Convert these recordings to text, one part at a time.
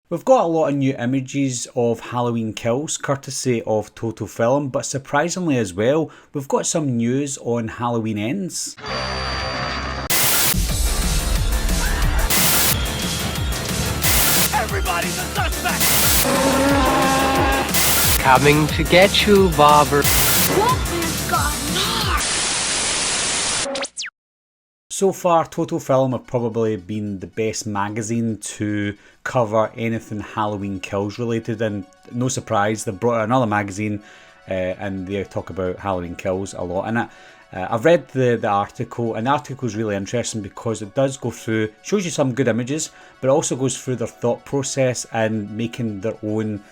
We've got a lot of new images of Halloween Kills, courtesy of Total Film, but surprisingly as well, we've got some news on Halloween Ends. Everybody's a suspect! Coming to get you, Bobber. Wolfman's got Nards! So far, Total Film have probably been the best magazine to cover anything Halloween Kills related, and no surprise, they've brought out another magazine and they talk about Halloween Kills a lot in it. I've read the article, and the article is really interesting because it does go through, shows you some good images, but it also goes through their thought process and making their own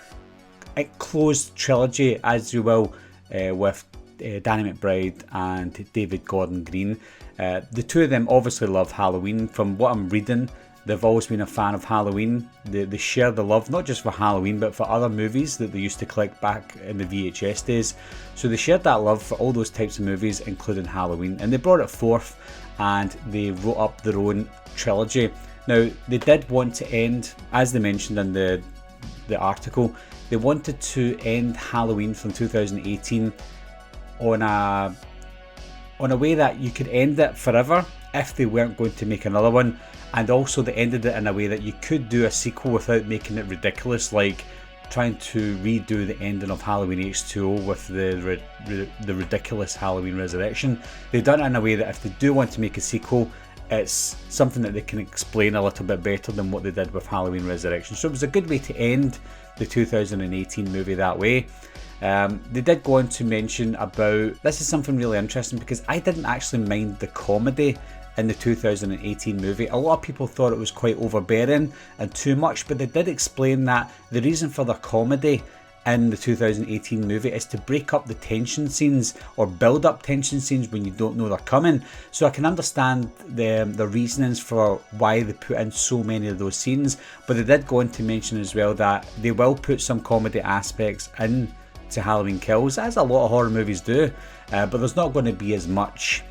closed trilogy, as you will, with Danny McBride and David Gordon Green. The two of them obviously love Halloween. From what I'm reading, they've always been a fan of Halloween. They share the love, not just for Halloween, but for other movies that they used to collect back in the VHS days. So they shared that love for all those types of movies, including Halloween. And they brought it forth and they wrote up their own trilogy. Now, they did want to end, as they mentioned in the article, they wanted to end Halloween from 2018 on a way that you could end it forever if they weren't going to make another one, and also they ended it in a way that you could do a sequel without making it ridiculous, like trying to redo the ending of Halloween H2O with the ridiculous Halloween Resurrection. They've done it in a way that if they do want to make a sequel, it's something that they can explain a little bit better than what they did with Halloween Resurrection. So it was a good way to end the 2018 movie that way. They did go on to mention about, this is something really interesting because I didn't actually mind the comedy in the 2018 movie. A lot of people thought it was quite overbearing and too much, but they did explain that the reason for their comedy in the 2018 movie is to break up the tension scenes or build up tension scenes when you don't know they're coming. So I can understand the reasonings for why they put in so many of those scenes, but they did go on to mention as well that they will put some comedy aspects in to Halloween Kills, as a lot of horror movies do, but there's not going to be as much.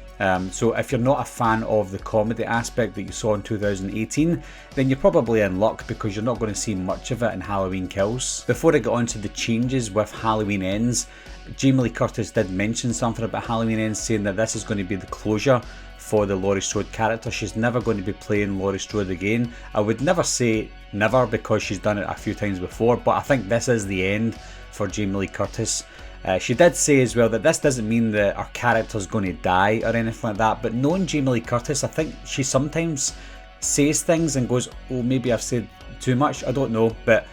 So if you're not a fan of the comedy aspect that you saw in 2018, then you're probably in luck because you're not going to see much of it in Halloween Kills. Before I get on to the changes with Halloween Ends, Jamie Lee Curtis did mention something about Halloween Ends, saying that this is going to be the closure for the Laurie Strode character. She's never going to be playing Laurie Strode again. I would never say never because she's done it a few times before, but I think this is the end for Jamie Lee Curtis. She did say as well that this doesn't mean that our character's going to die or anything like that, but knowing Jamie Lee Curtis, I think she sometimes says things and goes, oh, maybe I've said too much, I don't know, but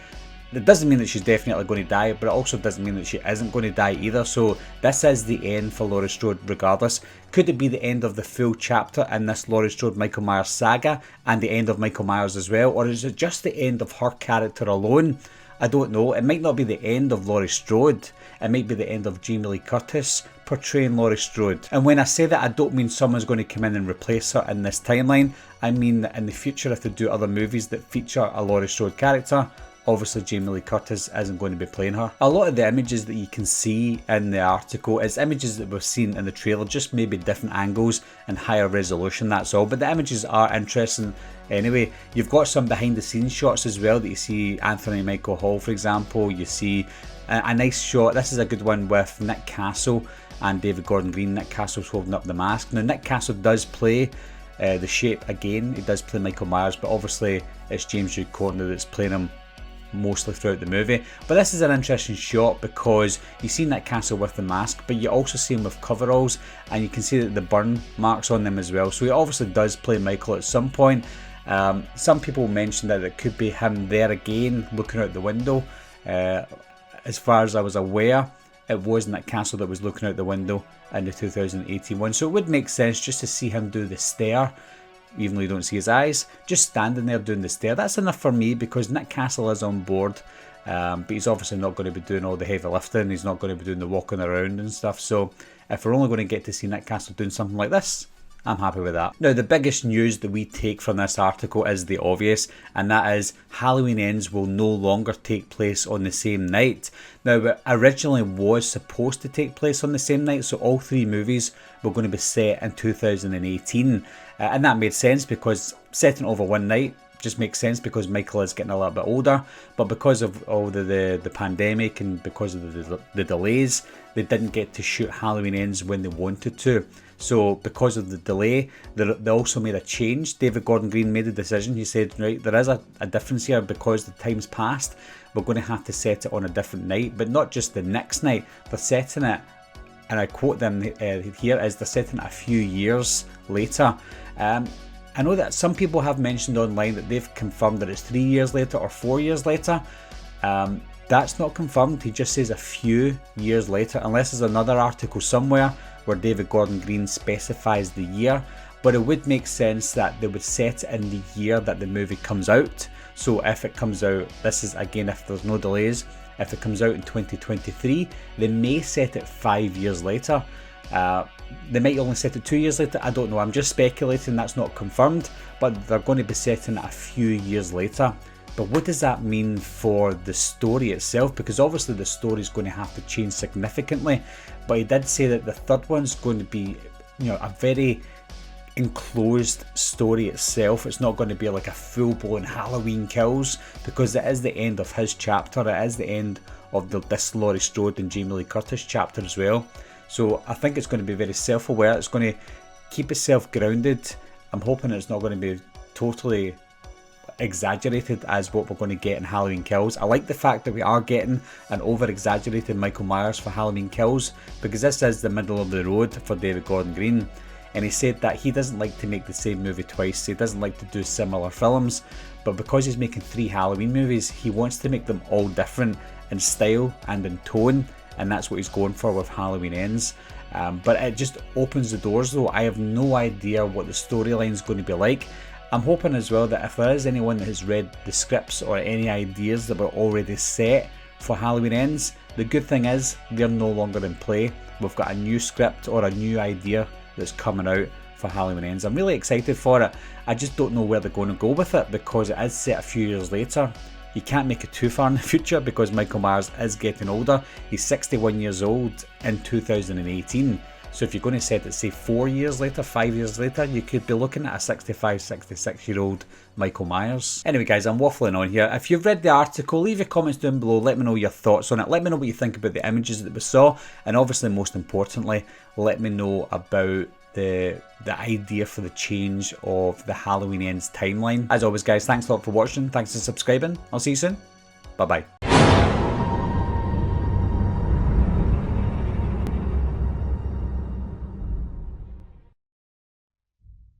it doesn't mean that she's definitely going to die, but it also doesn't mean that she isn't going to die either. So this is the end for Laurie Strode regardless. Could it be the end of the full chapter in this Laurie Strode Michael Myers saga and the end of Michael Myers as well, or is it just the end of her character alone? I don't know. It might not be the end of Laurie Strode. It might be the end of Jamie Lee Curtis portraying Laurie Strode. And when I say that, I don't mean someone's going to come in and replace her in this timeline. I mean that in the future, if they do other movies that feature a Laurie Strode character, obviously Jamie Lee Curtis isn't going to be playing her. A lot of the images that you can see in the article is images that we've seen in the trailer, just maybe different angles and higher resolution, that's all. But the images are interesting anyway. You've got some behind the scenes shots as well that you see Anthony Michael Hall, for example. You see a nice shot, this is a good one, with Nick Castle and David Gordon Green. Nick Castle's holding up the mask. Now Nick Castle does play the Shape again, he does play Michael Myers, but obviously it's James Jude Courtney that's playing him mostly throughout the movie. But this is an interesting shot because you see Nick Castle with the mask, but you also see him with coveralls, and you can see that the burn marks on them as well. So he obviously does play Michael at some point. Some people mentioned that it could be him there again looking out the window. As far as I was aware, it was Nick Castle that was looking out the window in the 2018 one, so it would make sense just to see him do the stare, even though you don't see his eyes, just standing there doing the stare. That's enough for me because Nick Castle is on board, but he's obviously not going to be doing all the heavy lifting, he's not going to be doing the walking around and stuff. So if we're only going to get to see Nick Castle doing something like this, I'm happy with that. Now, the biggest news that we take from this article is the obvious, and that is Halloween Ends will no longer take place on the same night. Now, it originally was supposed to take place on the same night, so all three movies were going to be set in 2018, and that made sense because setting over one night just makes sense because Michael is getting a little bit older, but because of all the pandemic and because of the delays, they didn't get to shoot Halloween Ends when they wanted to. So because of the delay, they also made a change. David Gordon Green made a decision. He said, right, there is a difference here because the time's passed. We're going to have to set it on a different night, but not just the next night. They're setting it, and I quote them here, as they're setting it a few years later. I know that some people have mentioned online that they've confirmed that it's 3 years later or 4 years later. That's not confirmed. He just says a few years later, unless there's another article somewhere where David Gordon Green specifies the year. But it would make sense that they would set it in the year that the movie comes out. So if it comes out, this is again if there's no delays, if it comes out in 2023, they may set it 5 years later. They might only set it 2 years later, I don't know, I'm just speculating, that's not confirmed, but they're going to be setting it a few years later. But what does that mean for the story itself? Because obviously the story is going to have to change significantly, but he did say that the third one's going to be, you know, a very enclosed story itself. It's not going to be like a full-blown Halloween Kills, because it is the end of his chapter, it is the end of this Laurie Strode and Jamie Lee Curtis chapter as well. So I think it's going to be very self-aware, it's going to keep itself grounded. I'm hoping it's not going to be totally exaggerated as what we're going to get in Halloween Kills. I like the fact that we are getting an over-exaggerated Michael Myers for Halloween Kills, because this is the middle of the road for David Gordon Green. And he said that he doesn't like to make the same movie twice, he doesn't like to do similar films, but because he's making 3 Halloween movies, he wants to make them all different in style and in tone, and that's what he's going for with Halloween Ends. But it just opens the doors though. I have no idea what the storyline is going to be like. I'm hoping as well that if there is anyone that has read the scripts or any ideas that were already set for Halloween Ends, the good thing is they're no longer in play. We've got a new script or a new idea that's coming out for Halloween Ends. I'm really excited for it. I just don't know where they're going to go with it, because it is set a few years later. You can't make it too far in the future because Michael Myers is getting older. He's 61 years old in 2018. So if you're going to set it, say 4 years later, 5 years later, you could be looking at a 65, 66-year-old Michael Myers. Anyway guys, I'm waffling on here. If you've read the article, leave your comments down below. Let me know your thoughts on it. Let me know what you think about the images that we saw. And obviously, most importantly, let me know about the idea for the change of the Halloween Ends timeline. As always guys, thanks a lot for watching. Thanks for subscribing. I'll see you soon. Bye bye.